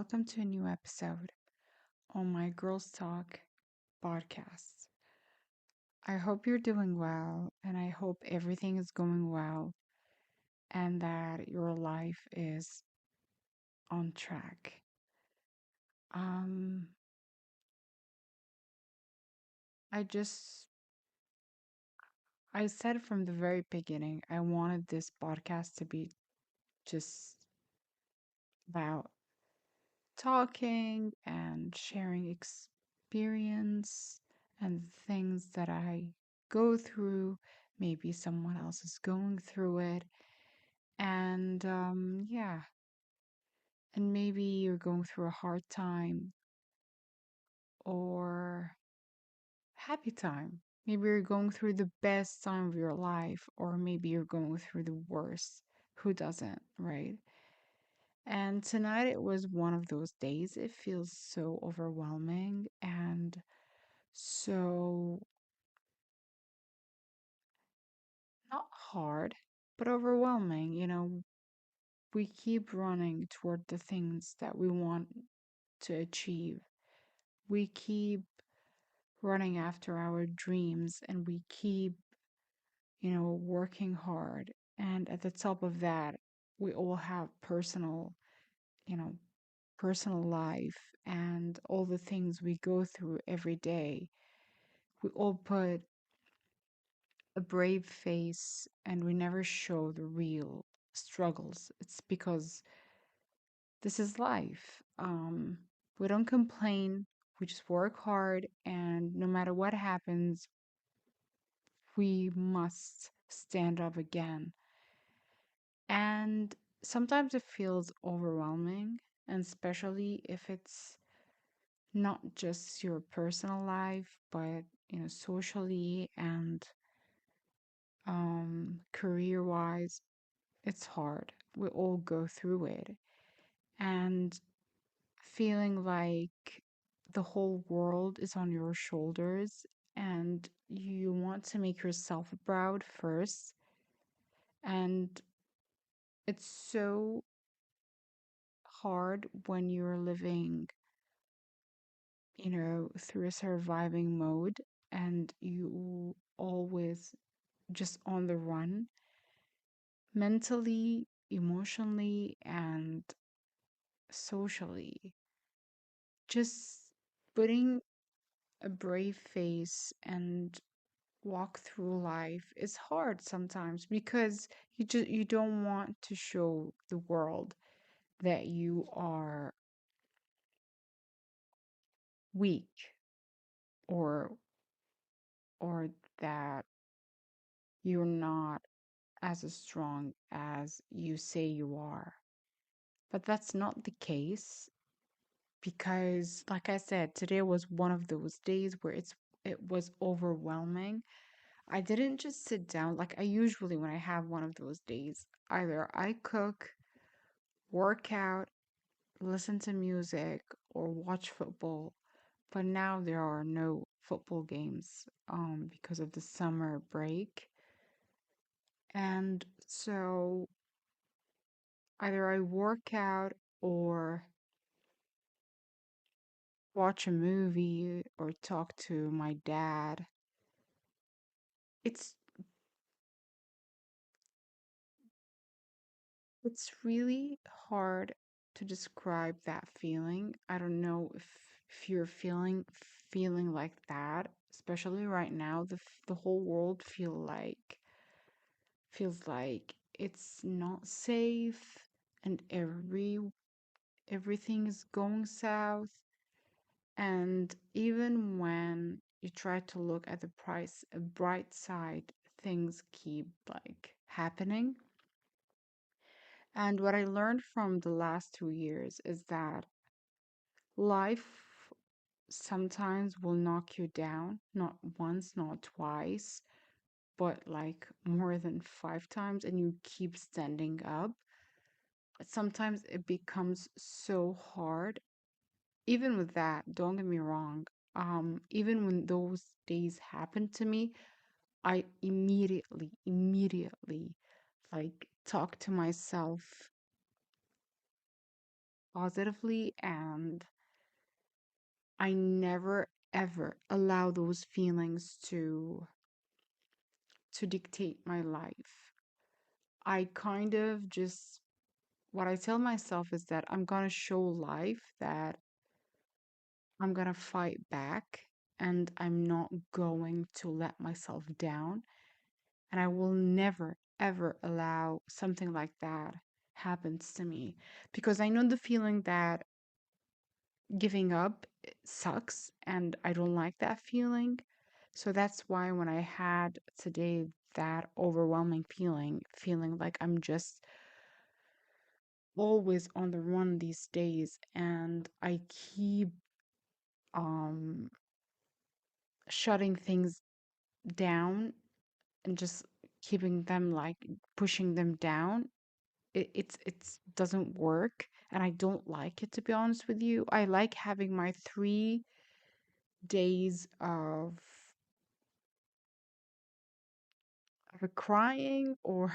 welcome to a new episode on my Girls Talk podcast. I hope you're doing well, and I hope everything is going well and that your life is on track. Um, I just, I said from the very beginning, I wanted this podcast to be just about talking and sharing experience and things that I go through. Maybe someone else is going through it. And yeah, and maybe you're going through a hard time or happy time. Maybe you're going through the best time of your life, or maybe you're going through the worst. Who doesn't, right? And tonight it was one of those days. It feels so overwhelming and so not hard, but overwhelming. We keep running toward the things that we want to achieve. We keep running after our dreams and we keep, working hard. And at the top of that, we all have you know, personal life and all the things we go through every day. We all put a brave face and we never show the real struggles. It's because this is life. We don't complain, we just work hard, and no matter what happens, we must stand up again. And sometimes it feels overwhelming, and especially if it's not just your personal life, but socially and career wise, it's hard. We all go through it. And feeling like the whole world is on your shoulders and you want to make yourself proud first. And it's so hard when you're living, through a surviving mode and you always just on the run mentally, emotionally, and socially. Just putting a brave face and walk through life is hard sometimes because you don't want to show the world that you are weak or or that you're not as strong as you say you are. But that's not the case because like I said, today was one of those days where it was overwhelming. I didn't just sit down like I usually when I have one of those days. Either I cook, work out, listen to music, or watch football. But now there are no football games because of the summer break. And so either I work out or watch a movie or talk to my dad. It's it's really hard to describe that feeling. I don't know if you're feeling like that, especially right now. The whole world feels like it's not safe and everything is going south. And even when you try to look at the price, a bright side, things keep like happening. And what I learned from the last 2 years is that life sometimes will knock you down, not once, not twice, but like more than 5 times, and you keep standing up. Sometimes it becomes so hard. Even with that, don't get me wrong. Even when those days happen to me, I immediately like talk to myself positively, and I never ever allow those feelings to dictate my life. I kind of just what I tell myself is that I'm going to show life that I'm going to fight back and I'm not going to let myself down. And I will never, ever allow something like that happens to me because I know the feeling that giving up sucks and I don't like that feeling. So that's why when I had today that overwhelming feeling like I'm just always on the run these days and I keep um shutting things down and just keeping them like pushing them down. It's doesn't work and I don't like it, to be honest with you. I like having my 3 days of a crying or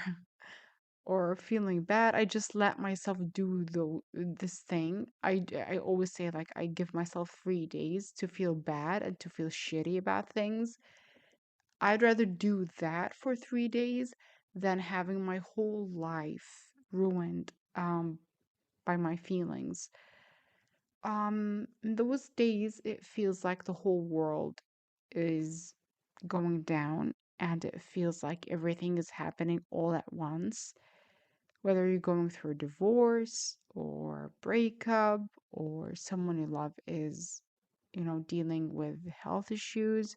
feeling bad. I just let myself do this thing. I always say like I give myself 3 days to feel bad and to feel shitty about things. I'd rather do that for 3 days than having my whole life ruined by my feelings. In those days, it feels like the whole world is going down and it feels like everything is happening all at once. Whether you're going through a divorce or breakup or someone you love is, dealing with health issues,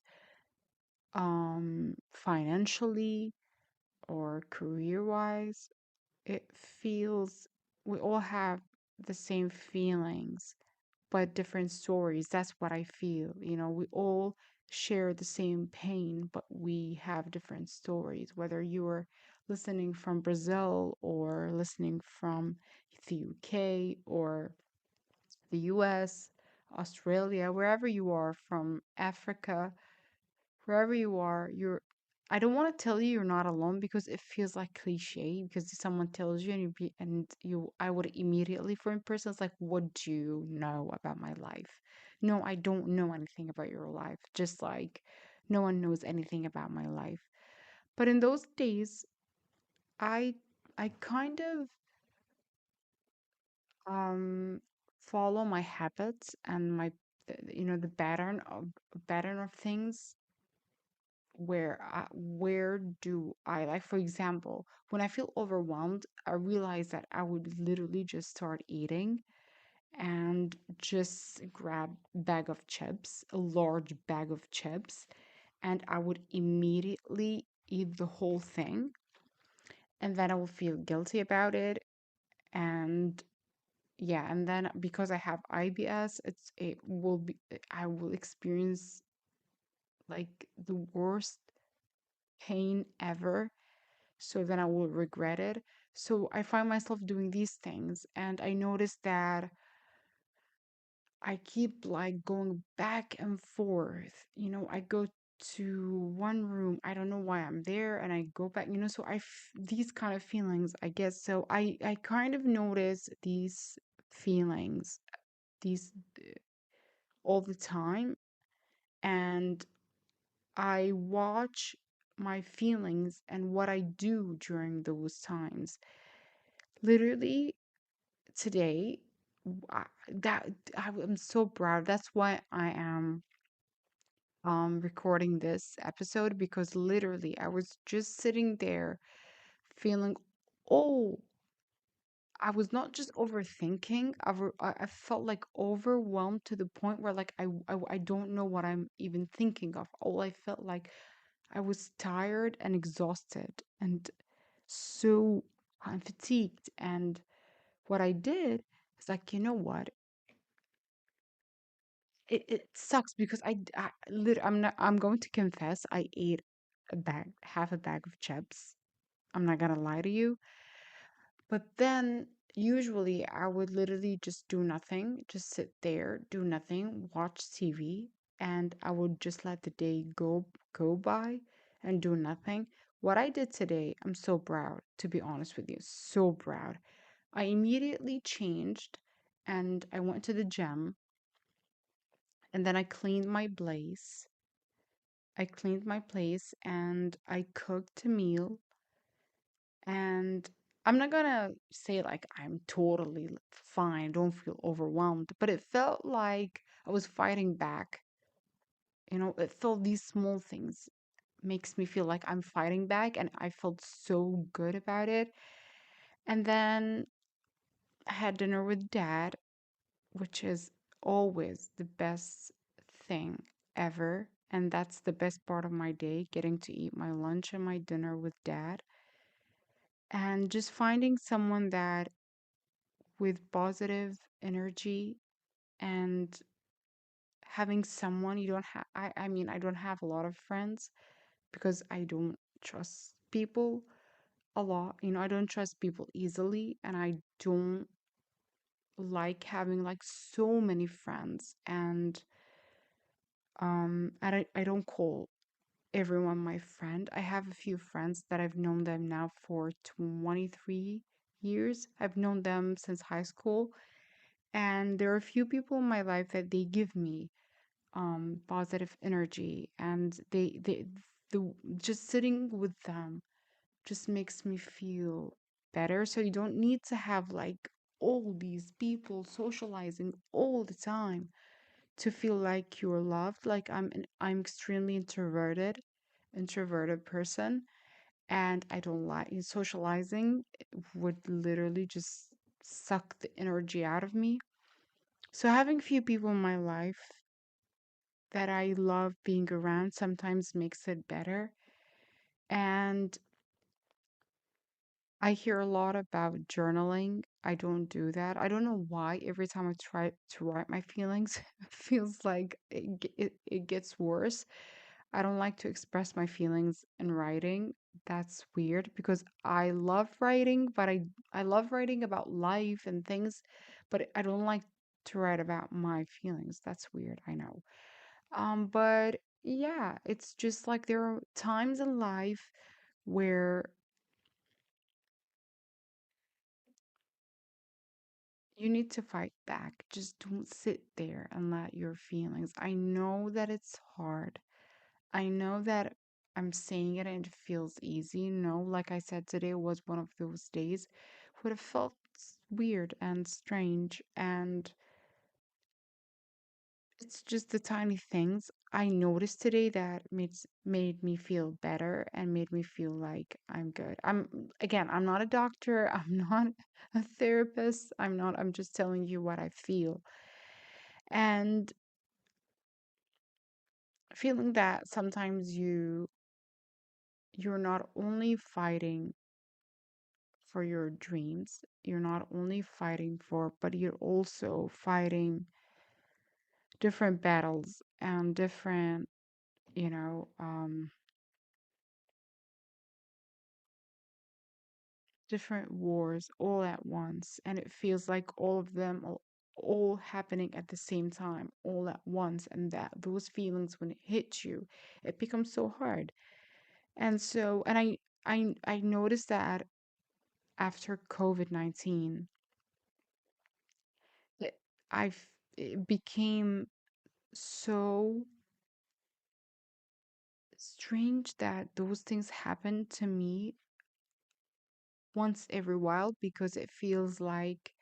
financially or career wise, it feels we all have the same feelings but different stories. That's what I feel. We all share the same pain, but we have different stories. Whether you're listening from Brazil or listening from the UK or the US, Australia, wherever you are, from Africa, wherever you are, I don't want to tell you you're not alone because it feels like cliche because if someone tells you and I would immediately for in person it's like what do you know about my life? No, I don't know anything about your life. Just like no one knows anything about my life. But in those days, I I kind of um follow my habits and the pattern of things where do I like, for example, when I feel overwhelmed, I realize that I would literally just start eating and just grab bag of chips, a large bag of chips, and I would immediately eat the whole thing, and then I will feel guilty about it. And yeah, and then because I have IBS, I will experience like the worst pain ever, so then I will regret it. So I find myself doing these things, and I notice that I keep like going back and forth. I go to one room, I don't know why I'm there, and I go back. So these kind of feelings, I guess. So I kind of notice these feelings, these all the time, and I watch my feelings and what I do during those times. Literally today, I'm so proud. That's why I am recording this episode because literally I was just sitting there feeling, oh, I was not just overthinking. I felt like overwhelmed to the point where like I don't know what I'm even thinking of. All I felt like I was tired and exhausted and so I'm fatigued. And what I did is like, you know what? It sucks because I'm going to confess I ate half a bag of chips. I'm not gonna lie to you. But then usually I would literally just do nothing, just sit there, do nothing, watch TV, and I would just let the day go by and do nothing. What I did today, I'm so proud, to be honest with you, so proud. I immediately changed and I went to the gym, and then I cleaned my place and I cooked a meal. And I'm not gonna say like I'm totally fine, don't feel overwhelmed, but it felt like I was fighting back. It felt these small things makes me feel like I'm fighting back, and I felt so good about it. And then I had dinner with dad, which is always the best thing ever. And that's the best part of my day, getting to eat my lunch and my dinner with dad. And just finding someone that with positive energy, and having someone you don't have. I mean, I don't have a lot of friends because I don't trust people a lot. I don't trust people easily, and I don't like having like so many friends. And I don't call everyone my friend. I have a few friends that I've known them now for 23 years. I've known them since high school, and there are a few people in my life that they give me positive energy, and the just sitting with them just makes me feel better. So you don't need to have like all these people socializing all the time to feel like you're loved. Like I'm extremely introverted person, and I don't like socializing. It would literally just suck the energy out of me. So having few people in my life that I love being around sometimes makes it better. And I hear a lot about journaling. I don't do that. I don't know why. Every time I try to write my feelings, it feels like it gets worse. I don't like to express my feelings in writing. That's weird because I love writing, but I love writing about life and things, but I don't like to write about my feelings. That's weird, I know. But yeah, it's just like there are times in life where you need to fight back. Just don't sit there and let your feelings. I know that it's hard. I know that I'm saying it and it feels easy. No, like I said, today was one of those days where it felt weird and strange, and it's just the tiny things I noticed today that made me feel better and made me feel like I'm good. I'm not a doctor, I'm not a therapist, I'm just telling you what I feel. And feeling that sometimes you're not only fighting for your dreams, you're not only fighting for, but you're also fighting different battles and different, you know, different wars all at once, and it feels like all of them all happening at the same time all at once, and that those feelings when it hits you, it becomes so hard. And I noticed that after COVID-19, it, it became so strange that those things happen to me once every while, because it feels like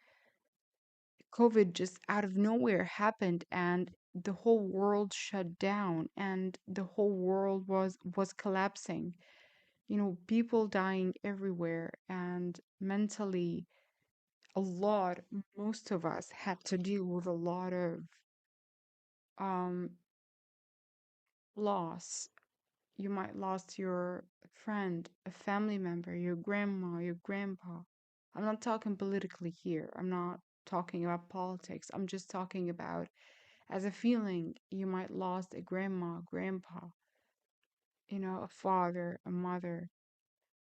COVID just out of nowhere happened, and the whole world shut down, and the whole world was collapsing. People dying everywhere, and mentally a lot most of us had to deal with a lot of um loss. You might lost your friend, a family member, your grandma, your grandpa. I'm not talking politically here. I'm not talking about politics. I'm just talking about as a feeling. You might lost a grandma, grandpa, a father, a mother,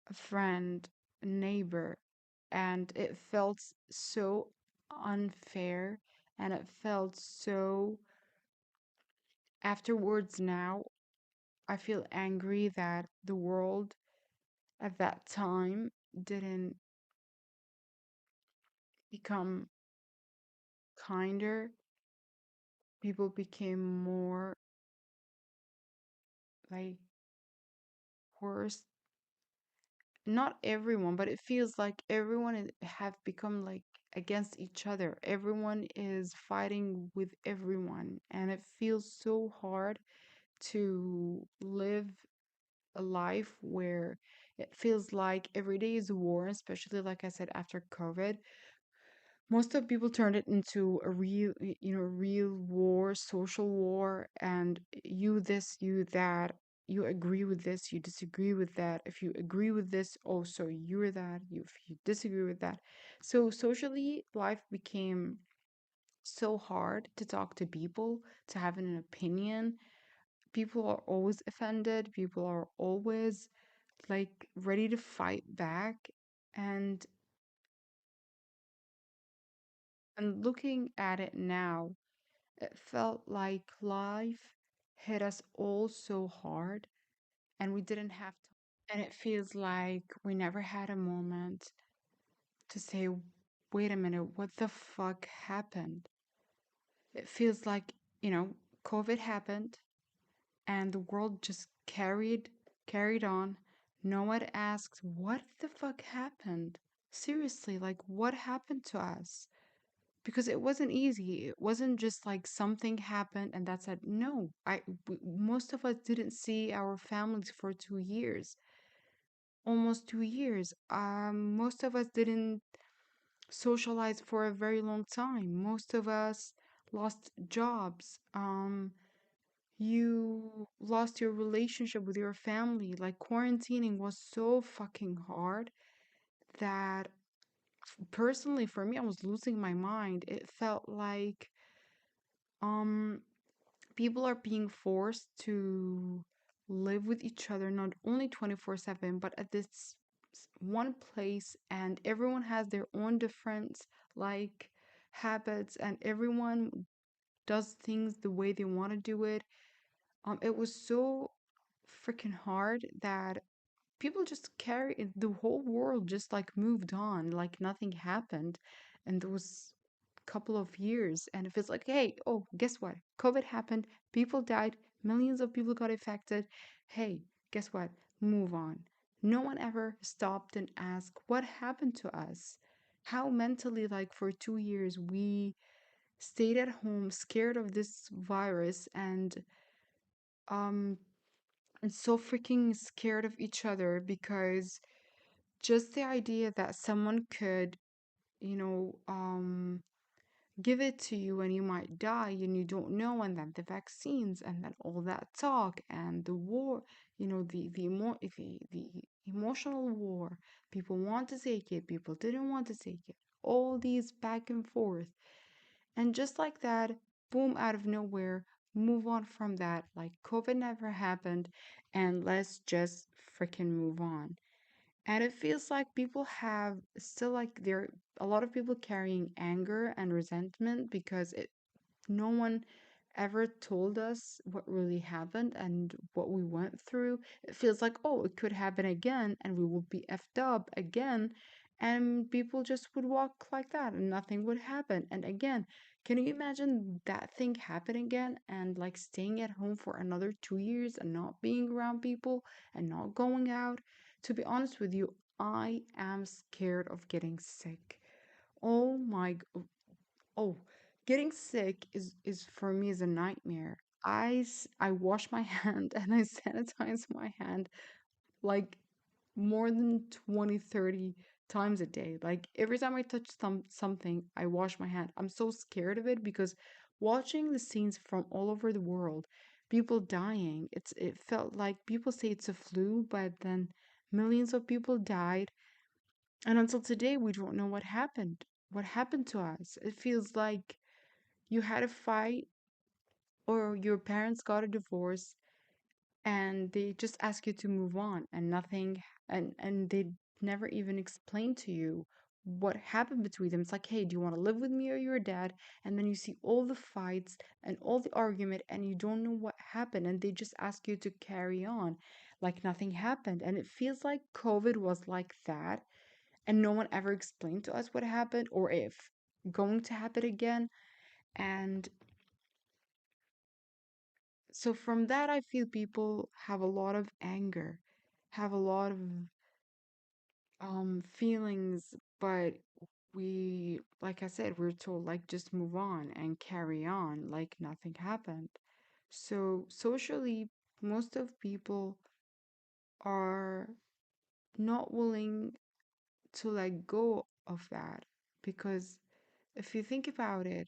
a friend, a neighbor, and it felt so unfair, and it felt so afterwards. Now I feel angry that the world at that time didn't become kinder, people became more like worse. Not everyone, but it feels like have become like against each other. Everyone is fighting with everyone, and it feels so hard to live a life where it feels like every day is a war, especially like I said after COVID. Most of people turned it into a real war, social war, and you this, you that. You agree with this, you disagree with that. If you agree with this, oh, so you're that. If you disagree with that, so socially, life became so hard to talk to people, to have an opinion. People are always offended. People are always like ready to fight back, and looking at it now, it felt like life hit us all so hard and we didn't have to. And it feels like we never had a moment to say, wait a minute, what the fuck happened? It feels like, COVID happened and the world just carried on. No one asked, what the fuck happened? Seriously, like, what happened to us? Because it wasn't easy. It wasn't just like something happened and that's it. No, most of us didn't see our families for 2 years, almost 2 years. Most of us didn't socialize for a very long time. Most of us lost jobs. You lost your relationship with your family. Like quarantining was so fucking hard that personally for me, I was losing my mind. It felt like um people are being forced to live with each other not only 24/7 but at this one place, and everyone has their own different like habits, and everyone does things the way they want to do it. It was so freaking hard that people just the whole world just like moved on like nothing happened, and those couple of years, and it feels like, hey, oh, guess what, COVID happened, people died, millions of people got affected. Hey, guess what, move on. No one ever stopped and asked what happened to us, how mentally, like for 2 years we stayed at home scared of this virus, um and so freaking scared of each other because just the idea that someone could, you know, give it to you and you might die and you don't know, and then the vaccines and then all that talk and the war, the emotional war. People want to take it, people didn't want to take it. All these back and forth. And just like that, boom, out of nowhere, move on from that. Like COVID never happened, and let's just freaking move on. And it feels like people have still like there a lot of people carrying anger and resentment because no one ever told us what really happened and what we went through. It feels like, oh, it could happen again and we will be effed up again. And people just would walk like that and nothing would happen. And again, can you imagine that thing happening again and like staying at home for another 2 years and not being around people and not going out? To be honest with you, I am scared of getting sick. Oh my Oh, getting sick is for me is a nightmare. I wash my hand and I sanitize my hand like more than 20, 30 times a day. Like every time I touch something, I wash my hand. I'm so scared of it because watching the scenes from all over the world, people dying, it felt like people say it's a flu, but then millions of people died, and until today we don't know what happened. What happened to us? It feels like you had a fight or your parents got a divorce and they just ask you to move on and nothing, and they never even explain to you what happened between them. It's like, hey, do you want to live with me or your dad? And then you see all the fights and all the argument and you don't know what happened, and they just ask you to carry on like nothing happened. And it feels like COVID was like that, and no one ever explained to us what happened or if going to happen again. And so from that, I feel people have a lot of anger, have a lot of feelings, but we, like I said, we're told like just move on and carry on like nothing happened. So socially, most of people are not willing to let go of that because if you think about it,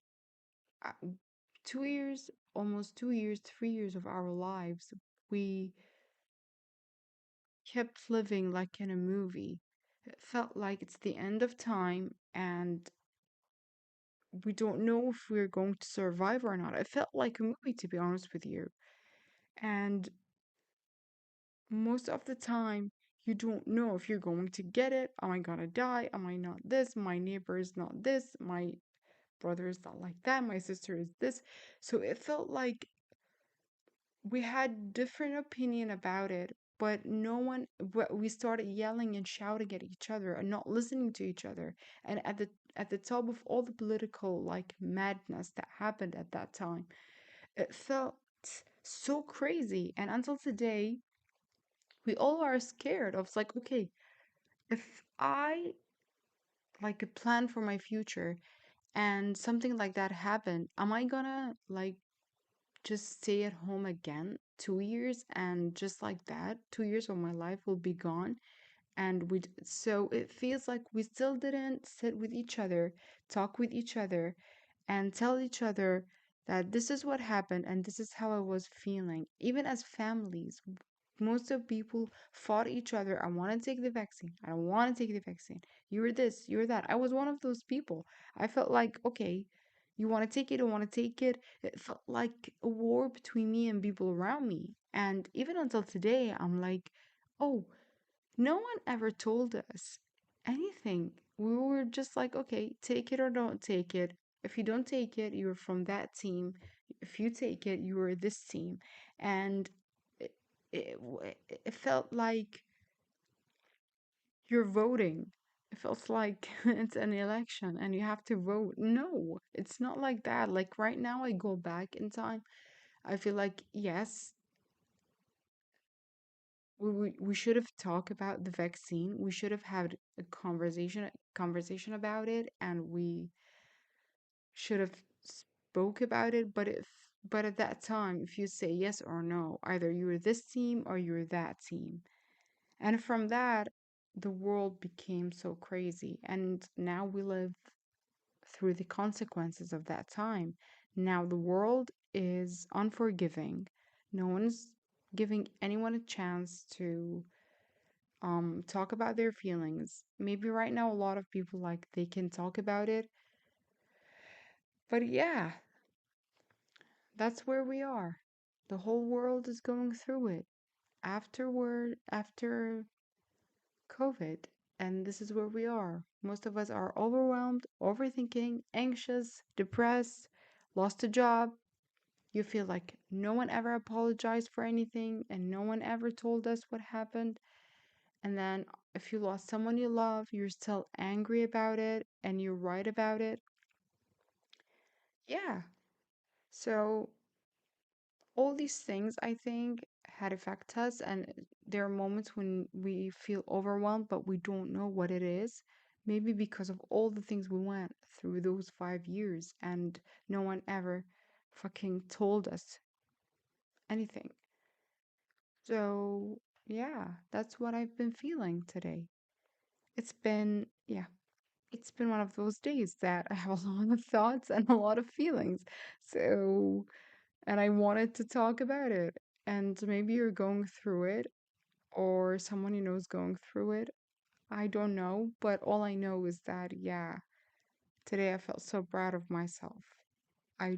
2 years, almost 2 years, 3 years of our lives, we kept living like in a movie. It felt like it's the end of time and we don't know if we're going to survive or not. It felt like a movie, to be honest with you. And most of the time, you don't know if you're going to get it. Am I gonna die? Am I not this? My neighbor is not this. My brother is not like that. My sister is this. So it felt like we had different opinion about it, but no one, we started yelling and shouting at each other and not listening to each other. And at the top of all the political like madness that happened at that time, it felt so crazy. And until today, we all are scared of like, okay, if I like a plan for my future and something like that happened, am I gonna like just stay at home again 2 years and just like that 2 years of my life will be gone? And so it feels like we still didn't sit with each other, talk with each other, and tell each other that this is what happened and this is how I was feeling. Even as families, most of people fought each other. I want to take the vaccine. I don't want to take the vaccine. You're this, you're that. I was one of those people. I felt like, okay, you want to take it, I want to take it. It felt like a war between me and people around me. And even until today, I'm like, oh, no one ever told us anything. We were just like, okay, take it or don't take it. If you don't take it, you're from that team. If you take it, you are this team. And it, it felt like you're voting. It feels like it's an election and you have to vote. No, it's not like that. Like right now, I go back in time. I feel like, yes, we should have talked about the vaccine. We should have had a conversation about it, and we should have spoke about it. But at that time, if you say yes or no, either you're this team or you're that team. And from that, the world became so crazy. And now we live through the consequences of that time. Now the world is unforgiving. No one's giving anyone a chance to talk about their feelings. Maybe right now a lot of people like they can talk about it. But yeah, that's where we are. The whole world is going through it after COVID, and this is where we are. Most of us are overwhelmed, overthinking, anxious, depressed, lost a job. You feel like no one ever apologized for anything and no one ever told us what happened. And then if you lost someone you love, you're still angry about it and you're right about it. Yeah. So all these things I think had affect us, and there are moments when we feel overwhelmed but we don't know what it is. Maybe because of all the things we went through those 5 years and no one ever fucking told us anything. So yeah, that's what I've been feeling today. It's been one of those days that I have a lot of thoughts and a lot of feelings. So, and I wanted to talk about it. And maybe you're going through it, or someone you know is going through it. I don't know, but all I know is that, yeah, today I felt so proud of myself. I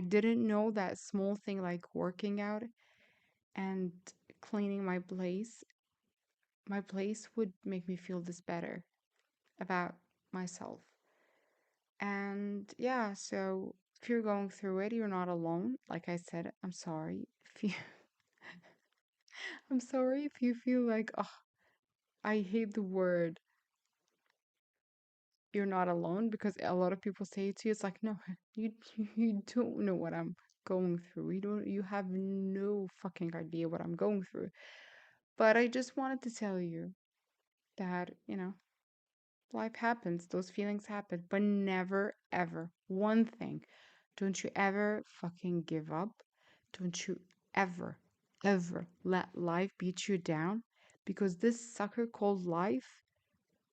didn't know that small thing like working out and cleaning my place would make me feel this better about myself. And yeah, so if you're going through it, you're not alone. Like I said, I'm sorry if you I'm sorry if you feel like, oh, I hate the word you're not alone, because a lot of people say it to you, it's like, no, you you don't know what I'm going through. You have no fucking idea what I'm going through. But I just wanted to tell you that, life happens, those feelings happen, but never ever, one thing, don't you ever fucking give up. Don't you ever, ever let life beat you down, because this sucker called life,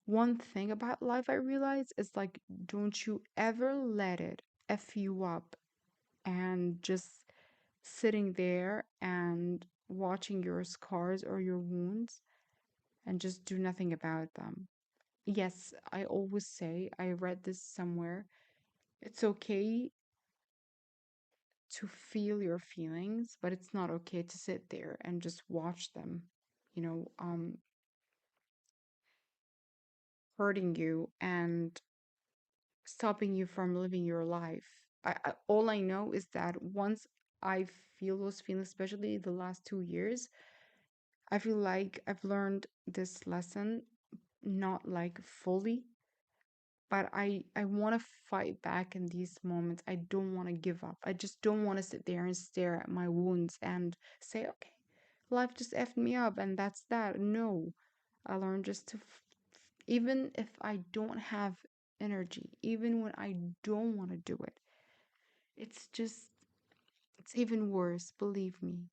one thing about life I realize is like, don't you ever let it F you up and just sitting there and watching your scars or your wounds and just do nothing about them. Yes, I always say, I read this somewhere, it's okay to feel your feelings, but it's not okay to sit there and just watch them, you know, um, hurting you and stopping you from living your life. All I know is that once I feel those feelings, especially the last 2 years, I feel like I've learned this lesson, not like fully, but I want to fight back in these moments. I don't want to give up. I just don't want to sit there and stare at my wounds and say, okay, life just effed me up and that's that. No, I learned just to, even if I don't have energy, even when I don't want to do it, it's just, it's even worse, believe me.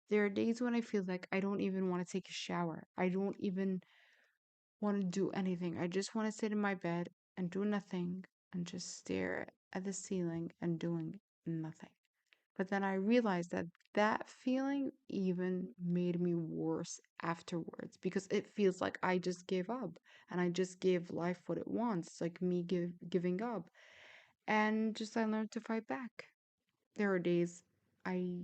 There are days when I feel like I don't even want to take a shower. I don't even want to do anything. I just want to sit in my bed and do nothing and just stare at the ceiling and doing nothing. But then I realized that that feeling even made me worse afterwards, because it feels like I just gave up and I just gave life what it wants. It's like me giving up. And just I learned to fight back. There are days I,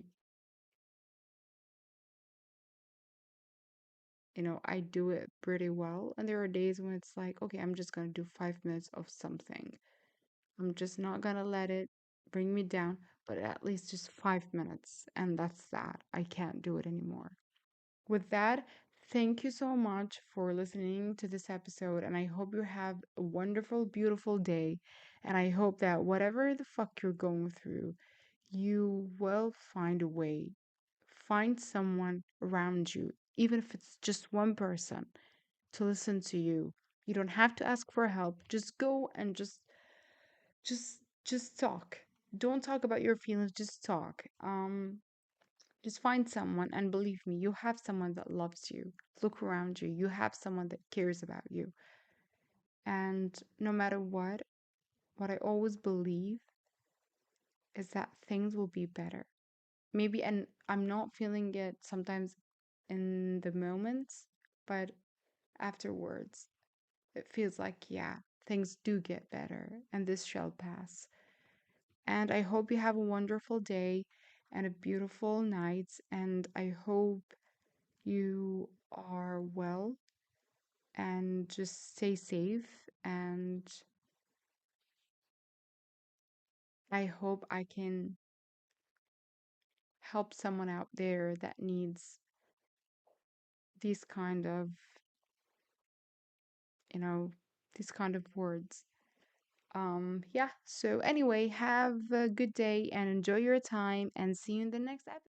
I do it pretty well. And there are days when it's like, okay, I'm just going to do 5 minutes of something. I'm just not going to let it bring me down, but at least just 5 minutes. And that's that. I can't do it anymore. With that, thank you so much for listening to this episode. And I hope you have a wonderful, beautiful day. And I hope that whatever the fuck you're going through, you will find a way. Find someone around you, even if it's just one person, to listen to you. You don't have to ask for help. Just go and just talk. Don't talk about your feelings, just talk. Just find someone, and believe me, you have someone that loves you. Look around you. You have someone that cares about you. And no matter what I always believe is that things will be better. Maybe, and I'm not feeling it sometimes in the moments, but afterwards, it feels like, yeah, things do get better and this shall pass. And I hope you have a wonderful day and a beautiful night. And I hope you are well and just stay safe. And I hope I can help someone out there that needs these kind of, you know, these kind of words. Yeah. So anyway, have a good day and enjoy your time and see you in the next episode.